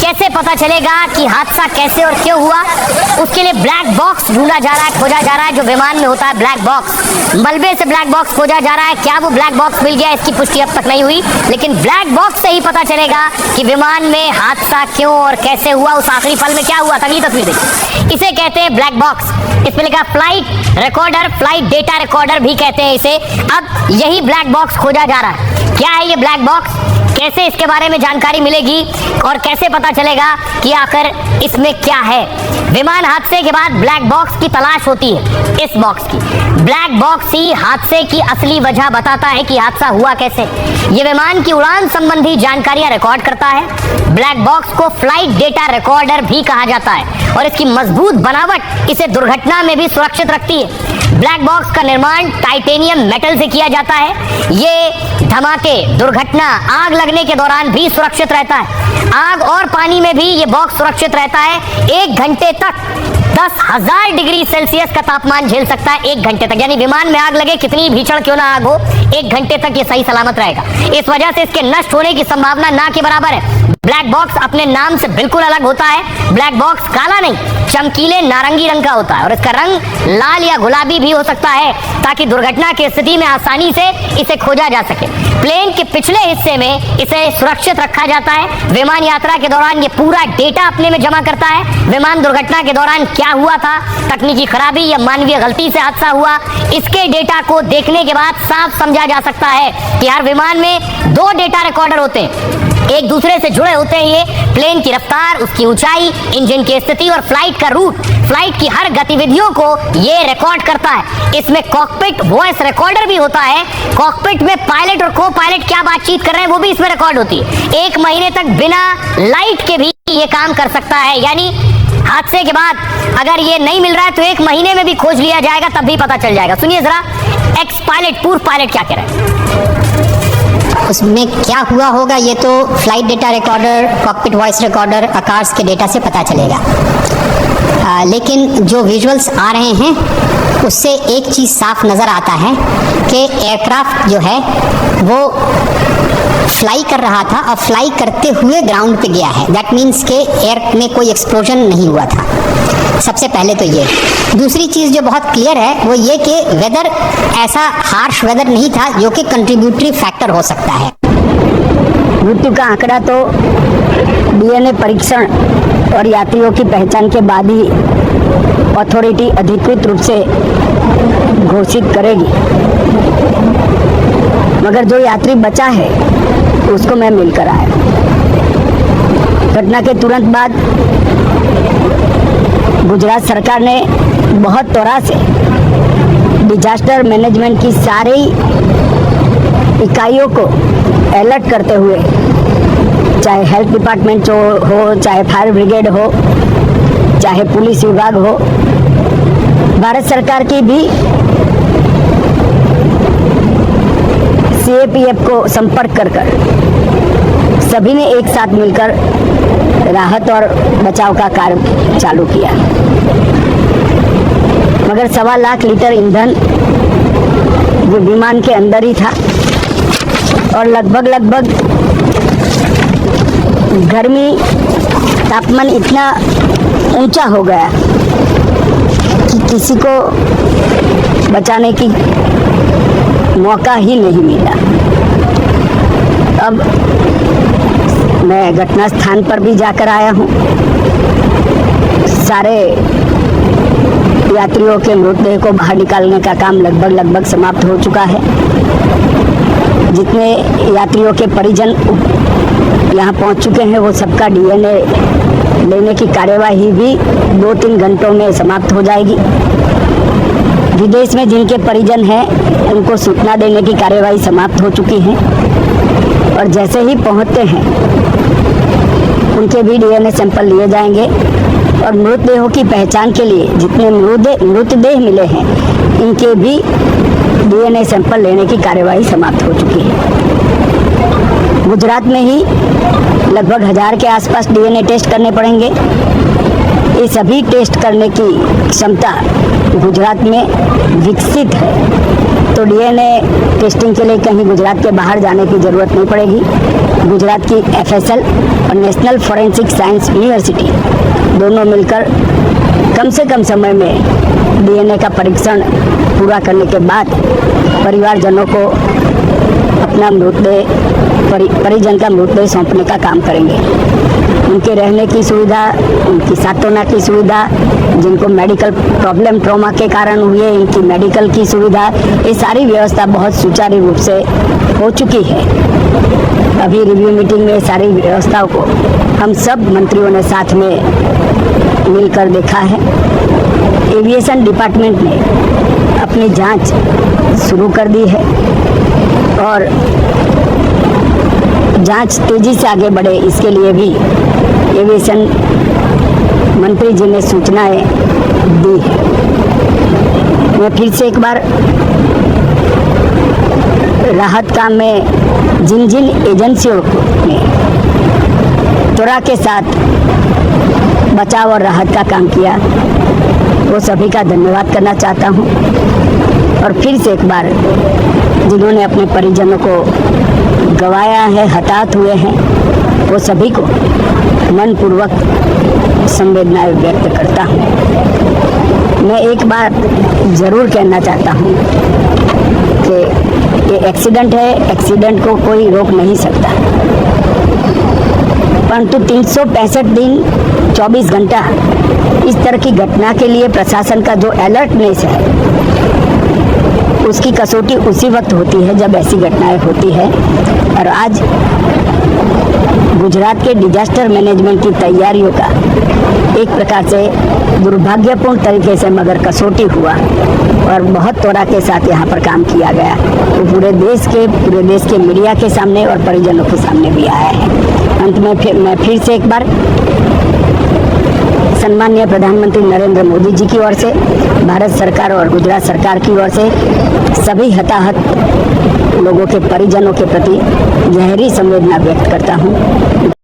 कैसे पता चलेगा कि हादसा कैसे और क्यों हुआ? उसके लिए ब्लैक बॉक्स ढूंढा जा रहा है, खोजा जा रहा है, जो विमान में होता है ब्लैक बॉक्स। मलबे से ब्लैक बॉक्स खोजा जा रहा है। क्या वो ब्लैक बॉक्स मिल गया, इसकी पुष्टि अब तक नहीं हुई, लेकिन ब्लैक बॉक्स से ही पता चलेगा कि विमान में हादसा क्यों और कैसे हुआ, उस आखिरी पल में क्या हुआ। अगली तस्वीर देखिए, इसे कहते हैं ब्लैक बॉक्स। इसमें लिखा flight recorder, flight data recorder भी कहते हैं इसे। अब यही ब्लैक बॉक्स खोजा जा रहा है। क्या है ये ब्लैक बॉक्स, कैसे इसके बारे में जानकारी मिलेगी और कैसे पता चलेगा कि आखिर इसमें क्या है? विमान हादसे के बाद ब्लैक बॉक्स की तलाश होती है। इस बॉक्स की, ब्लैक बॉक्स ही हादसे की असली वजह बताता है कि हादसा हुआ कैसे। ये विमान की उड़ान संबंधी जानकारियां रिकॉर्ड करता है। ब्लैक बॉक्स को फ्लाइट डेटा रिकॉर्डर भी कहा जाता है और इसकी मजबूत बनावट इसे दुर्घटना में भी सुरक्षित रखती है। ब्लैक बॉक्स का निर्माण टाइटेनियम मेटल से किया जाता है। ये धमाके, दुर्घटना, आग लगने के दौरान भी सुरक्षित रहता है। आग और पानी में भी ये बॉक्स सुरक्षित रहता है। 1 घंटे तक 10,000 डिग्री सेल्सियस का तापमान झेल सकता है। 1 घंटे तक, यानी विमान में आग लगे, कितनी भीषण क्यों ना आग हो, 1 घंटे तक ये सही सलामत रहेगा। इस वजह से इसके नष्ट होने की संभावना ना के बराबर है। ब्लैक बॉक्स अपने नाम से बिल्कुल अलग होता है। ब्लैक बॉक्स काला नहीं, चमकीले नारंगी रंग का होता है और इसका रंग लाल या गुलाबी भी हो सकता है, ताकि दुर्घटना की स्थिति में आसानी से इसे खोजा जा सके। प्लेन के पिछले हिस्से में इसे सुरक्षित रखा जाता है। विमान यात्रा के दौरान ये पूरा डेटा अपने में जमा करता है। विमान दुर्घटना के दौरान क्या हुआ था, तकनीकी खराबी या मानवीय गलती से हादसा हुआ, इसके डेटा को देखने के बाद साफ समझा जा सकता है कि हर विमान में 2 डेटा रिकॉर्डर होते हैं, एक दूसरे से जुड़े होते हैं। ये प्लेन की रफ्तार, उसकी ऊंचाई, इंजन की स्थिति और फ्लाइट का रूट, फ्लाइट की हर गतिविधियों को ये रिकॉर्ड करता है। इसमें कॉकपिट वॉइस रिकॉर्डर भी होता है। कॉकपिट में पायलट और को पायलट क्या बातचीत कर रहे हैं वो भी इसमें रिकॉर्ड होती है। 1 महीने तक बिना लाइट के भी ये काम कर सकता है, यानी हादसे के बाद अगर ये नहीं मिल रहा है तो 1 महीने में भी खोज लिया जाएगा, तब भी पता चल जाएगा। सुनिए जरा, एक्स पायलट, पूर्व पायलट क्या कह रहे हैं। उसमें क्या हुआ होगा ये तो flight data recorder, cockpit voice recorder, आकाश के डेटा से पता चलेगा। लेकिन जो विजुअल्स आ रहे हैं उससे एक चीज़ साफ नज़र आता है कि एयरक्राफ्ट जो है वो फ्लाई कर रहा था और फ्लाई करते हुए ग्राउंड पे गया है। दैट मीन्स के एयर में कोई एक्सप्लोजन नहीं हुआ था। सबसे पहले तो ये। दूसरी चीज़ जो बहुत क्लियर है वो ये कि वेदर ऐसा हार्श वेदर नहीं था जो कि कंट्रीब्यूटरी फैक्टर हो सकता है। मृत्यु का आंकड़ा तो डीएनए परीक्षण और यात्रियों की पहचान के बाद ही अथॉरिटी अधिकृत रूप से घोषित करेगी, मगर जो यात्री बचा है उसको मैं मिलकर आया। घटना के तुरंत बाद गुजरात सरकार ने बहुत त्वरा से डिजास्टर मैनेजमेंट की सारी इकाइयों को अलर्ट करते हुए, चाहे हेल्थ डिपार्टमेंट हो, चाहे फायर ब्रिगेड हो, चाहे पुलिस विभाग हो, भारत सरकार की भी सीएपीएफ को संपर्क कर सभी ने एक साथ मिलकर राहत और बचाव का कार्य चालू किया। मगर 1.25 लाख लीटर ईंधन जो विमान के अंदर ही था और लगभग गर्मी, तापमान इतना ऊंचा हो गया कि किसी को बचाने की मौका ही नहीं मिला। अब मैं घटना स्थान पर भी जाकर आया हूँ। सारे यात्रियों के मृतदेह को बाहर निकालने का काम लगभग समाप्त हो चुका है। जितने यात्रियों के परिजन यहाँ पहुँच चुके हैं वो सबका डीएनए लेने की कार्यवाही भी 2-3 घंटों में समाप्त हो जाएगी। विदेश में जिनके परिजन हैं उनको सूचना देने की कार्यवाही समाप्त हो चुकी है और जैसे ही पहुँचते हैं उनके भी डीएनए सैंपल लिए जाएंगे और मृतदेहों की पहचान के लिए जितने मृतदेह मिले हैं इनके भी डीएनए सैंपल लेने की कार्यवाही समाप्त हो चुकी है। गुजरात में ही लगभग 1000 के आसपास डीएनए टेस्ट करने पड़ेंगे। ये सभी टेस्ट करने की क्षमता गुजरात में विकसित है। तो डीएनए टेस्टिंग के लिए कहीं गुजरात के बाहर जाने की ज़रूरत नहीं पड़ेगी। गुजरात की एफएसएल और नेशनल फॉरेंसिक साइंस यूनिवर्सिटी दोनों मिलकर कम से कम समय में डीएनए का परीक्षण पूरा करने के बाद परिवारजनों को अपना मृतदेह परिजन का मृतदेह सौंपने का काम करेंगे। उनके रहने की सुविधा, उनकी सांत्वना की सुविधा, जिनको मेडिकल प्रॉब्लम ट्रॉमा के कारण हुए इनकी मेडिकल की सुविधा, ये सारी व्यवस्था बहुत सुचारू रूप से हो चुकी है। अभी रिव्यू मीटिंग में सारी व्यवस्थाओं को हम सब मंत्रियों ने साथ में मिलकर देखा है। एविएशन डिपार्टमेंट ने अपनी जांच शुरू कर दी है और जांच तेजी से आगे बढ़े इसके लिए भी एविएशन मंत्री जी ने सूचनाएं दी है। मैं फिर से एक बार राहत काम में जिन जिन एजेंसियों ने त्वरा के साथ बचाव और राहत का काम किया वो सभी का धन्यवाद करना चाहता हूं। और फिर से एक बार जिन्होंने अपने परिजनों को गंवाया है, हताहत हुए हैं, वो सभी को मनपूर्वक संवेदनाएं व्यक्त करता हूं। मैं एक बात ज़रूर कहना चाहता हूं कि ये एक्सीडेंट है, एक्सीडेंट को कोई रोक नहीं सकता, परंतु 365 दिन 24 घंटा इस तरह की घटना के लिए प्रशासन का जो अलर्टनेस है उसकी कसौटी उसी वक्त होती है जब ऐसी घटनाएं होती है। और आज गुजरात के डिजास्टर मैनेजमेंट की तैयारियों का एक प्रकार से दुर्भाग्यपूर्ण तरीके से मगर कसौटी हुआ और बहुत त्वरा के साथ यहाँ पर काम किया गया, वो पूरे देश के मीडिया के सामने और परिजनों के सामने भी आया है। अंत में मैं फिर से एक बार सम्माननीय प्रधानमंत्री नरेंद्र मोदी जी की ओर से, भारत सरकार और गुजरात सरकार की ओर से सभी हताहत लोगों के परिजनों के प्रति गहरी संवेदना व्यक्त करता हूं।